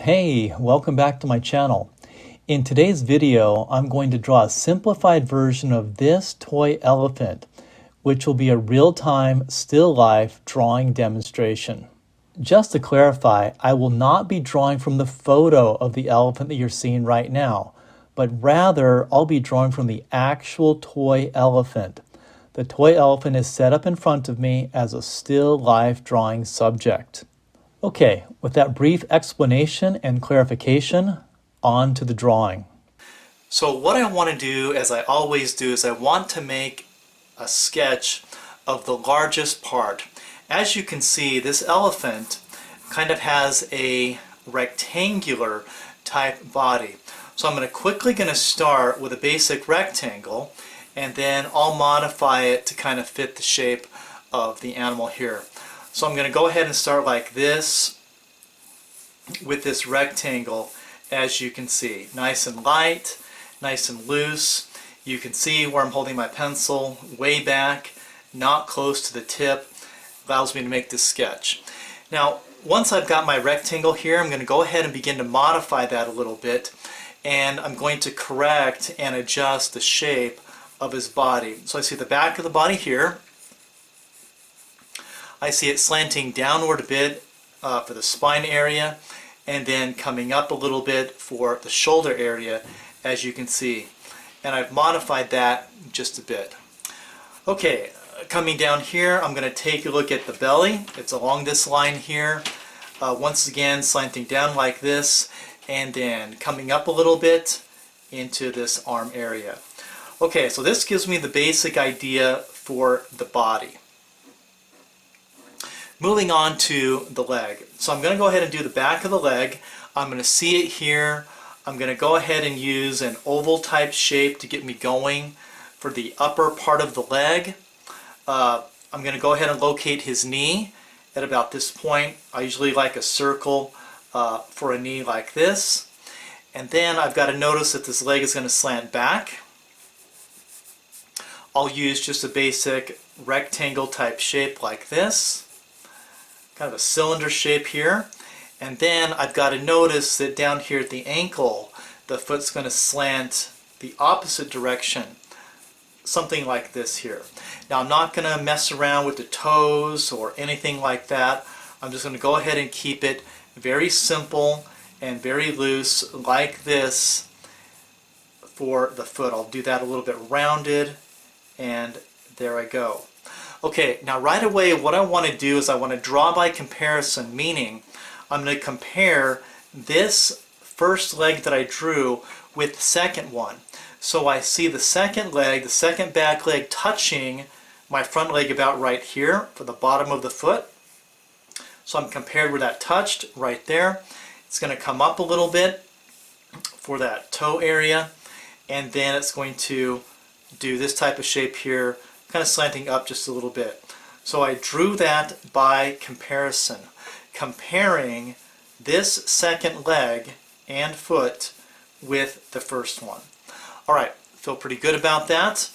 Hey, welcome back to my channel. In today's video, I'm going to draw a simplified version of this toy elephant, which will be a real-time, still life drawing demonstration. Just to clarify, I will not be drawing from the photo of the elephant that you're seeing right now, but rather I'll be drawing from the actual toy elephant. The toy elephant is set up in front of me as a still life drawing subject. Okay, with that brief explanation and clarification, on to the drawing. So what I want to do, as I always do, is I want to make a sketch of the largest part. As you can see, this elephant kind of has a rectangular type body. So I'm quickly going to start with a basic rectangle, and then I'll modify it to kind of fit the shape of the animal here. So I'm going to go ahead and start like this with this rectangle, as you can see. Nice and light, nice and loose. You can see where I'm holding my pencil, way back, not close to the tip. Allows me to make this sketch. Now, once I've got my rectangle here, I'm going to go ahead and begin to modify that a little bit, and I'm going to correct and adjust the shape of his body. So I see the back of the body here. I see it slanting downward a bit for the spine area, and then coming up a little bit for the shoulder area, as you can see. And I've modified that just a bit. Okay, coming down here, I'm going to take a look at the belly. It's along this line here. Once again, slanting down like this, and then coming up a little bit into this arm area. Okay, so this gives me the basic idea for the body. Moving on to the leg. So I'm going to go ahead and do the back of the leg. I'm going to see it here. I'm going to go ahead and use an oval type shape to get me going for the upper part of the leg. I'm going to go ahead and locate his knee at about this point. I usually like a circle for a knee like this. And then I've got to notice that this leg is going to slant back. I'll use just a basic rectangle type shape like this. Kind of a cylinder shape here. And then I've got to notice that down here at the ankle, the foot's going to slant the opposite direction. Something like this here. Now I'm not going to mess around with the toes or anything like that. I'm just going to go ahead and keep it very simple and very loose like this for the foot. I'll do that a little bit rounded, and there I go. Okay, now right away what I want to do is I want to draw by comparison, meaning I'm going to compare this first leg that I drew with the second one. So I see the second leg, the second back leg touching my front leg about right here for the bottom of the foot. So I'm compared where that touched, right there. It's going to come up a little bit for that toe area, and then it's going to do this type of shape here, kind of slanting up just a little bit. So I drew that by comparison, comparing this second leg and foot with the first one. Alright, feel pretty good about that.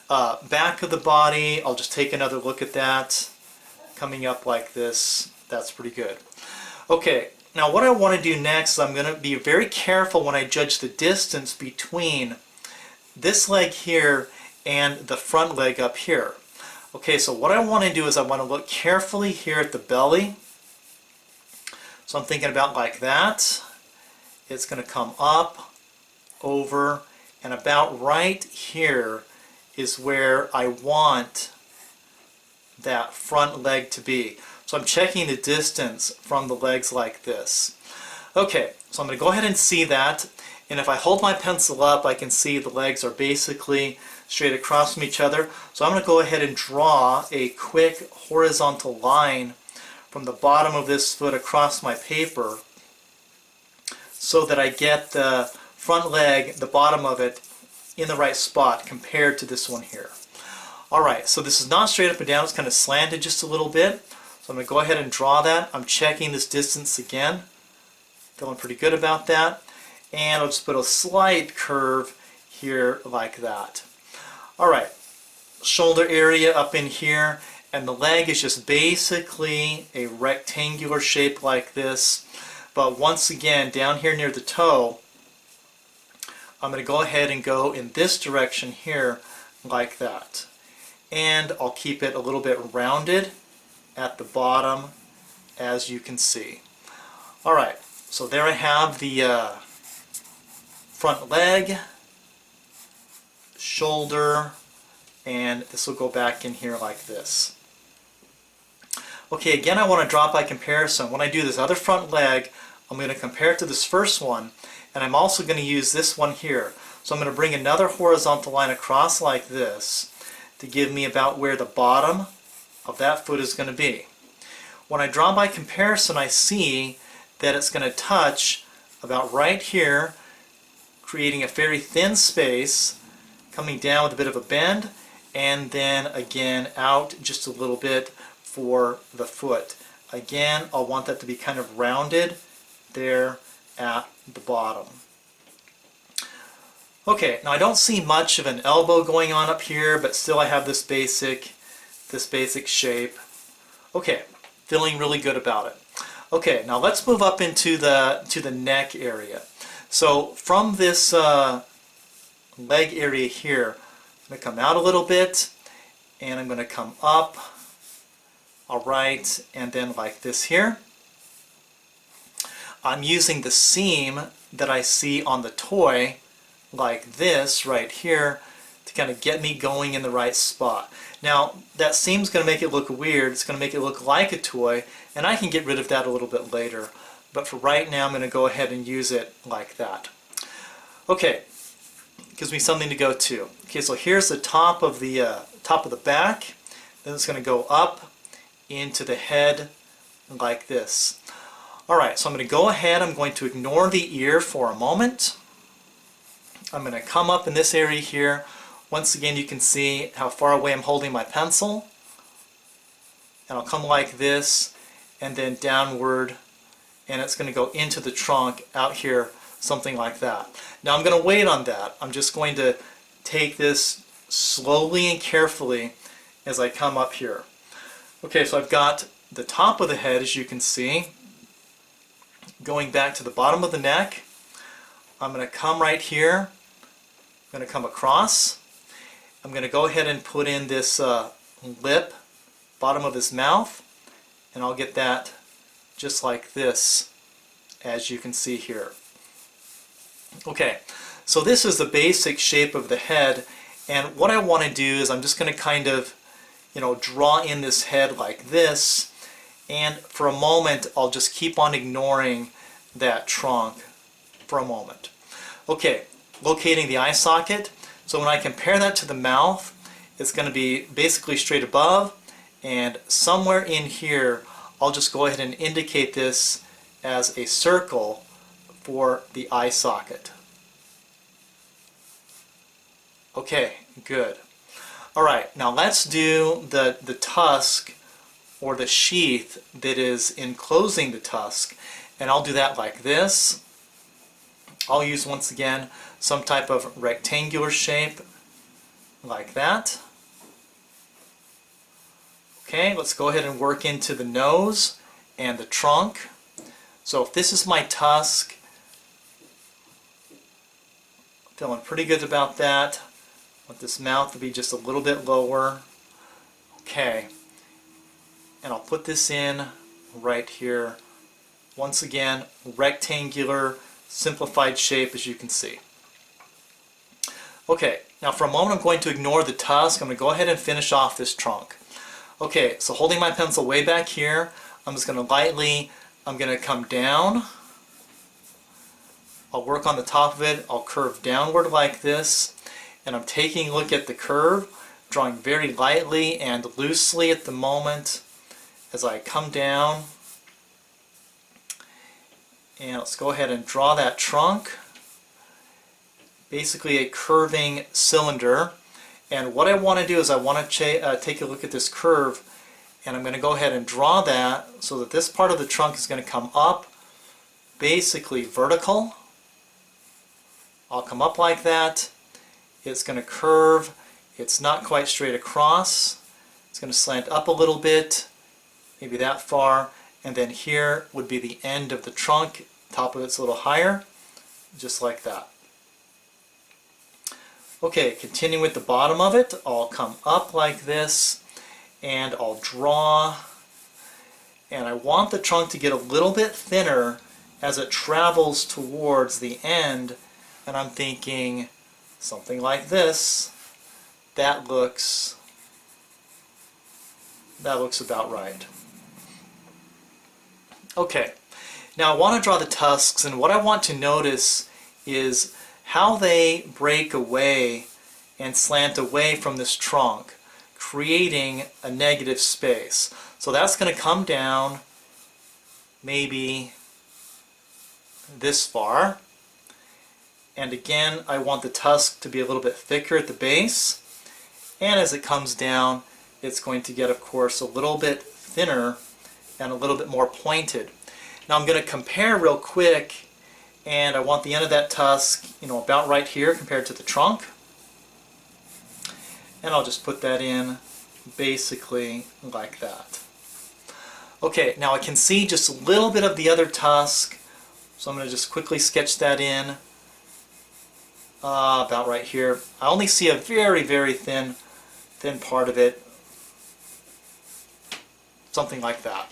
Back of the body, I'll just take another look at that. Coming up like this, that's pretty good. Okay, now what I want to do next is I'm going to be very careful when I judge the distance between this leg here and the front leg up here. Okay, so what I want to do is I want to look carefully here at the belly. So I'm thinking about like that. It's going to come up, over, and about right here is where I want that front leg to be. So I'm checking the distance from the legs like this. Okay, so I'm going to go ahead and see that, and if I hold my pencil up I can see the legs are basically straight across from each other. So I'm going to go ahead and draw a quick horizontal line from the bottom of this foot across my paper so that I get the front leg, the bottom of it, in the right spot compared to this one here. Alright, so this is not straight up and down, it's kind of slanted just a little bit. So I'm going to go ahead and draw that. I'm checking this distance again. Feeling pretty good about that. And I'll just put a slight curve here like that. Alright, shoulder area up in here, and the leg is just basically a rectangular shape like this. But once again, down here near the toe, I'm going to go ahead and go in this direction here like that. And I'll keep it a little bit rounded at the bottom, as you can see. Alright, so there I have the front leg, shoulder, and this will go back in here like this. Okay, again I want to draw by comparison. When I do this other front leg, I'm going to compare it to this first one, and I'm also going to use this one here. So I'm going to bring another horizontal line across like this to give me about where the bottom of that foot is going to be. When I draw by comparison, I see that it's going to touch about right here, creating a very thin space, coming down with a bit of a bend, and then again out just a little bit for the foot. Again, I'll want that to be kind of rounded there at the bottom. Okay, now I don't see much of an elbow going on up here, but still I have this basic shape. Okay, feeling really good about it. Okay, now let's move up into the neck area. So from this leg area here, I'm going to come out a little bit, and I'm going to come up, alright, and then like this here. I'm using the seam that I see on the toy, like this right here, to kind of get me going in the right spot. Now, that seam's going to make it look weird. It's going to make it look like a toy, and I can get rid of that a little bit later. But for right now, I'm going to go ahead and use it like that. Okay, gives me something to go to. Okay, so here's the top of the back. Then it's going to go up into the head like this. Alright, so I'm going to go ahead, I'm going to ignore the ear for a moment. I'm going to come up in this area here. Once again, you can see how far away I'm holding my pencil. And I'll come like this, and then downward, and it's going to go into the trunk out here, something like that. Now I'm going to wait on that. I'm just going to take this slowly and carefully as I come up here. Okay, so I've got the top of the head, as you can see, going back to the bottom of the neck. I'm going to come right here. I'm going to come across. I'm going to go ahead and put in this lip, bottom of his mouth, and I'll get that just like this, as you can see here. Okay, so this is the basic shape of the head, and what I want to do is I'm just going to kind of, draw in this head like this, and for a moment I'll just keep on ignoring that trunk for a moment. Okay, locating the eye socket. So when I compare that to the mouth, it's going to be basically straight above, and somewhere in here I'll just go ahead and indicate this as a circle for the eye socket. Okay, good. Alright, now let's do the tusk, or the sheath that is enclosing the tusk, and I'll do that like this. I'll use, once again, some type of rectangular shape like that. Okay, let's go ahead and work into the nose and the trunk. So if this is my tusk, feeling pretty good about that. I want this mouth to be just a little bit lower. Okay, and I'll put this in right here. Once again, rectangular, simplified shape, as you can see. Okay, now for a moment I'm going to ignore the tusk. I'm going to go ahead and finish off this trunk. Okay, so holding my pencil way back here, I'm just going to lightly, I'm going to come down. I'll work on the top of it. I'll curve downward like this, and I'm taking a look at the curve, drawing very lightly and loosely at the moment as I come down. And let's go ahead and draw that trunk. Basically a curving cylinder. And what I want to do is I want to take a look at this curve, and I'm going to go ahead and draw that so that this part of the trunk is going to come up, basically vertical. I'll come up like that. It's going to curve. It's not quite straight across. It's going to slant up a little bit, maybe that far, and then here would be the end of the trunk, top of it's a little higher, just like that. Okay, continue with the bottom of it. I'll come up like this, and I'll draw, and I want the trunk to get a little bit thinner as it travels towards the end, and I'm thinking something like this. That looks about right. Okay, now I want to draw the tusks, and what I want to notice is how they break away and slant away from this trunk, creating a negative space. So that's going to come down maybe this far. And again, I want the tusk to be a little bit thicker at the base. And as it comes down, it's going to get, of course, a little bit thinner and a little bit more pointed. Now I'm going to compare real quick, and I want the end of that tusk, about right here compared to the trunk. And I'll just put that in basically like that. Okay, now I can see just a little bit of the other tusk, so I'm going to just quickly sketch that in about right here. I only see a very, very thin part of it, something like that.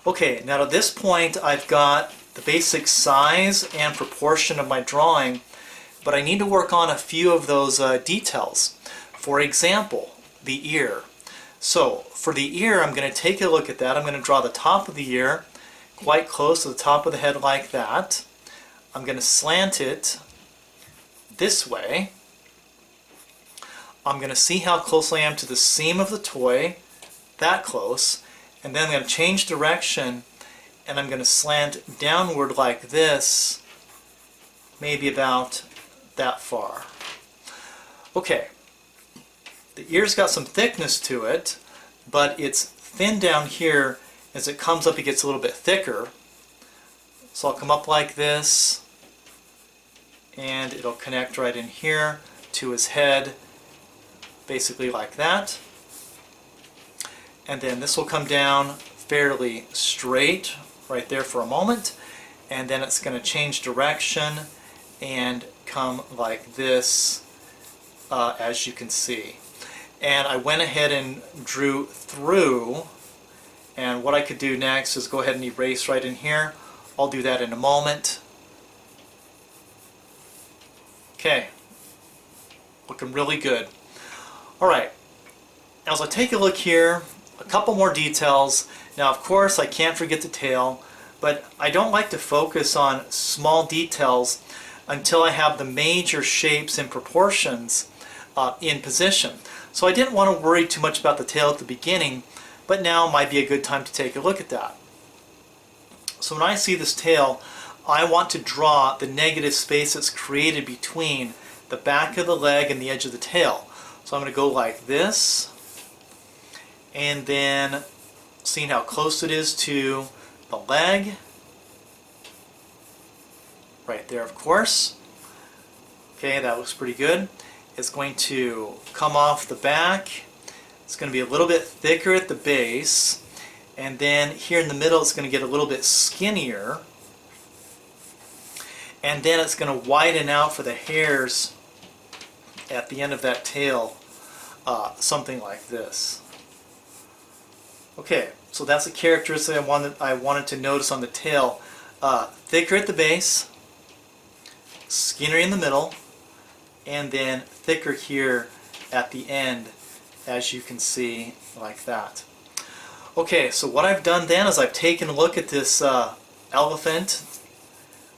Okay, now at this point I've got the basic size and proportion of my drawing, but I need to work on a few of those details. For example, the ear. So for the ear, I'm going to take a look at that. I'm going to draw the top of the ear quite close to the top of the head like that. I'm going to slant it this way. I'm going to see how close I am to the seam of the toy, that close, and then I'm going to change direction, and I'm going to slant downward like this, maybe about that far. Okay, the ear's got some thickness to it, but it's thin down here. As it comes up, it gets a little bit thicker. So I'll come up like this, and it'll connect right in here to his head, basically like that. And then this will come down fairly straight right there for a moment, and then it's going to change direction and come like this, as you can see. And I went ahead and drew through, and what I could do next is go ahead and erase right in here. I'll do that in a moment. Okay, looking really good. Alright, as I take a look here, a couple more details. Now of course I can't forget the tail, but I don't like to focus on small details until I have the major shapes and proportions in position. So I didn't want to worry too much about the tail at the beginning, but now might be a good time to take a look at that. So when I see this tail, I want to draw the negative space that's created between the back of the leg and the edge of the tail. So I'm going to go like this, and then seeing how close it is to the leg, right there of course. Okay, that looks pretty good. It's going to come off the back. It's going to be a little bit thicker at the base, and then here in the middle it's going to get a little bit skinnier, and then it's going to widen out for the hairs at the end of that tail, something like this. Okay, so that's a characteristic I wanted to notice on the tail. Thicker at the base, skinnier in the middle, and then thicker here at the end, as you can see, like that. Okay, so what I've done then is I've taken a look at this elephant.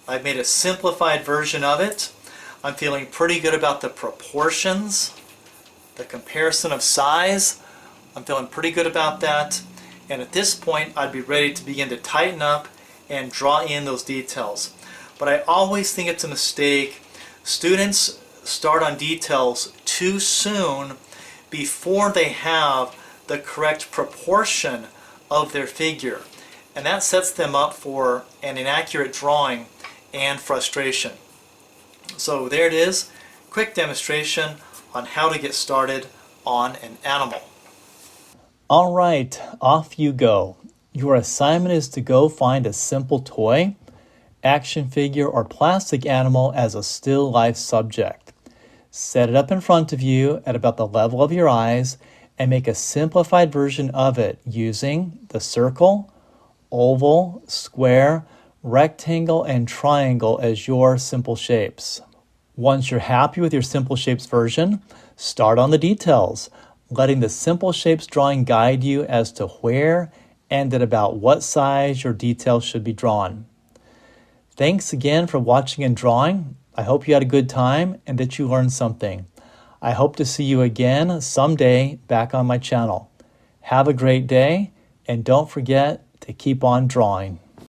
I've made a simplified version of it. I'm feeling pretty good about the proportions, the comparison of size. I'm feeling pretty good about that. And at this point, I'd be ready to begin to tighten up and draw in those details. But I always think it's a mistake. Students start on details too soon before they have the correct proportion of their figure. And that sets them up for an inaccurate drawing and frustration. So there it is, quick demonstration on how to get started on an animal. All right, off you go. Your assignment is to go find a simple toy, action figure, or plastic animal as a still life subject. Set it up in front of you at about the level of your eyes and make a simplified version of it using the circle, oval, square, rectangle, and triangle as your simple shapes. Once you're happy with your simple shapes version, start on the details, letting the simple shapes drawing guide you as to where and at about what size your details should be drawn. Thanks again for watching and drawing. I hope you had a good time and that you learned something. I hope to see you again someday back on my channel. Have a great day, and don't forget to keep on drawing.